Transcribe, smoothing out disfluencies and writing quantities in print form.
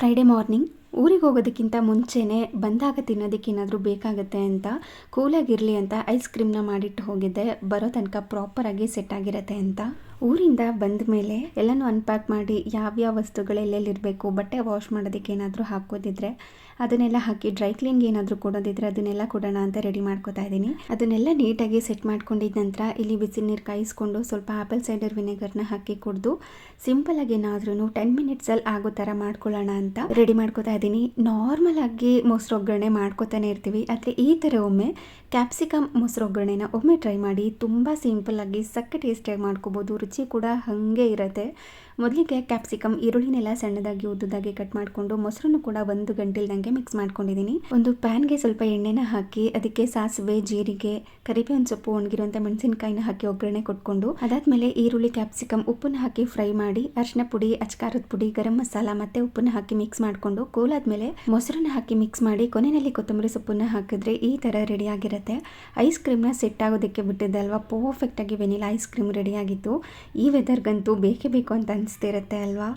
Friday morning ಊರಿಗೆ ಹೋಗೋದಕ್ಕಿಂತ ಮುಂಚೆನೇ ಬಂದಾಗ ತಿನ್ನೋದಕ್ಕೆ ಏನಾದರೂ ಬೇಕಾಗುತ್ತೆ ಅಂತ ಕೂಲಾಗಿರಲಿ ಅಂತ ಐಸ್ ಕ್ರೀಮ್ನ ಮಾಡಿಟ್ಟು ಹೋಗಿದ್ದೆ. ಬರೋ ತನಕ ಪ್ರಾಪರಾಗಿ ಸೆಟ್ ಆಗಿರುತ್ತೆ ಅಂತ. ಊರಿಂದ ಬಂದ ಮೇಲೆ ಎಲ್ಲನೂ ಅನ್ಪ್ಯಾಕ್ ಮಾಡಿ ಯಾವ್ಯಾವ ವಸ್ತುಗಳು ಎಲ್ಲೆಲ್ಲಿರಬೇಕು, ಬಟ್ಟೆ ವಾಶ್ ಮಾಡೋದಕ್ಕೆ ಏನಾದರೂ ಹಾಕೋದಿದ್ರೆ ಅದನ್ನೆಲ್ಲ ಹಾಕಿ, ಡ್ರೈ ಕ್ಲೀನ್ಗೆ ಏನಾದರೂ ಕೊಡೋದಿದ್ರೆ ಅದನ್ನೆಲ್ಲ ಕೊಡೋಣ ಅಂತ ರೆಡಿ ಮಾಡ್ಕೋತಾ ಇದ್ದೀನಿ. ಅದನ್ನೆಲ್ಲ ನೀಟಾಗಿ ಸೆಟ್ ಮಾಡ್ಕೊಂಡಿದ್ದ ನಂತರ ಇಲ್ಲಿ ಬಿಸಿ ನೀರು ಕಾಯಿಸ್ಕೊಂಡು ಸ್ವಲ್ಪ ಆ್ಯಪಲ್ ಸೈಡರ್ ವಿನೆಗರ್ನ ಹಾಕಿ ಕುಡಿದು ಸಿಂಪಲಾಗಿ ಏನಾದ್ರೂ 10 ಮಿನಿಟ್ಸಲ್ಲಿ ಆಗೋ ಥರ ಮಾಡ್ಕೊಳ್ಳೋಣ ಅಂತ ರೆಡಿ ಮಾಡ್ಕೋತಾ ಇದ್ದೀನಿ. ನಾರ್ಮಲ್ ಆಗಿ ಮೊಸರು ಒಗ್ಗರಣೆ ಮಾಡ್ಕೋತಾನೆ ಇರ್ತೀವಿ, ಆದರೆ ಈ ಥರ ಒಮ್ಮೆ ಕ್ಯಾಪ್ಸಿಕಮ್ ಮೊಸರು ಒಗ್ಗರಣೆನ ಒಮ್ಮೆ ಟ್ರೈ ಮಾಡಿ. ತುಂಬ ಸಿಂಪಲ್ಲಾಗಿ ಸಕ್ಕ ಟೇಸ್ಟಿಯಾಗಿ ಮಾಡ್ಕೋಬೋದು, ರುಚಿ ಕೂಡ ಹಾಗೆ ಇರುತ್ತೆ. ಮೊದಲಿಗೆ ಕ್ಯಾಪ್ಸಿಕಮ್ ಈರುಳ್ಳಿನೆಲ್ಲ ಸಣ್ಣದಾಗಿ ಉದ್ದುದಾಗಿ ಕಟ್ ಮಾಡಿಕೊಂಡು ಮೊಸರನ್ನು ಕೂಡ 1 ಗಂಟೆಲ್ದಂಗೆ ಮಿಕ್ಸ್ ಮಾಡ್ಕೊಂಡಿದ್ದೀನಿ. ಒಂದು ಪ್ಯಾನ್ಗೆ ಸ್ವಲ್ಪ ಎಣ್ಣೆನ ಹಾಕಿ ಅದಕ್ಕೆ ಸಾಸಿವೆ, ಜೀರಿಗೆ, ಕರಿಬೇವಿನ ಸೊಪ್ಪು, ಒಣಗಿರುವಂಥ ಮೆಣಸಿನಕಾಯಿನ ಹಾಕಿ ಒಗ್ಗರಣೆ ಕೊಟ್ಕೊಂಡು ಅದಾದಮೇಲೆ ಈರುಳ್ಳಿ, ಕ್ಯಾಪ್ಸಿಕಮ್, ಉಪ್ಪನ್ನು ಹಾಕಿ ಫ್ರೈ ಮಾಡಿ ಅರಿಶಿನ ಪುಡಿ, ಅಚ್ಕಾರದ ಪುಡಿ, ಗರಂ ಮಸಾಲ ಮತ್ತು ಉಪ್ಪನ್ನು ಹಾಕಿ ಮಿಕ್ಸ್ ಮಾಡಿಕೊಂಡು ಕೂಲಾದ್ಮೇಲೆ ಮೊಸರನ್ನ ಹಾಕಿ ಮಿಕ್ಸ್ ಮಾಡಿ ಕೊನೆಯಲ್ಲಿ ಕೊತ್ತಂಬರಿ ಸೊಪ್ಪನ್ನು ಹಾಕಿದ್ರೆ ಈ ಥರ ರೆಡಿಯಾಗಿರುತ್ತೆ. ಐಸ್ ಕ್ರೀಮ್ನ ಸೆಟ್ ಆಗೋದಕ್ಕೆ ಬಿಟ್ಟಿದ್ದೆ ಅಲ್ವಾ, ಪರ್ಫೆಕ್ಟಾಗಿ ವೆನಿಲಾ ಐಸ್ ಕ್ರೀಮ್ ರೆಡಿಯಾಗಿತ್ತು. ಈ ವೆದರ್ಗಂತೂ ಬೇಕೇ ಬೇಕು ಅಂತ ಅನಿಸ್ತಿರುತ್ತೆ ಅಲ್ವಾ.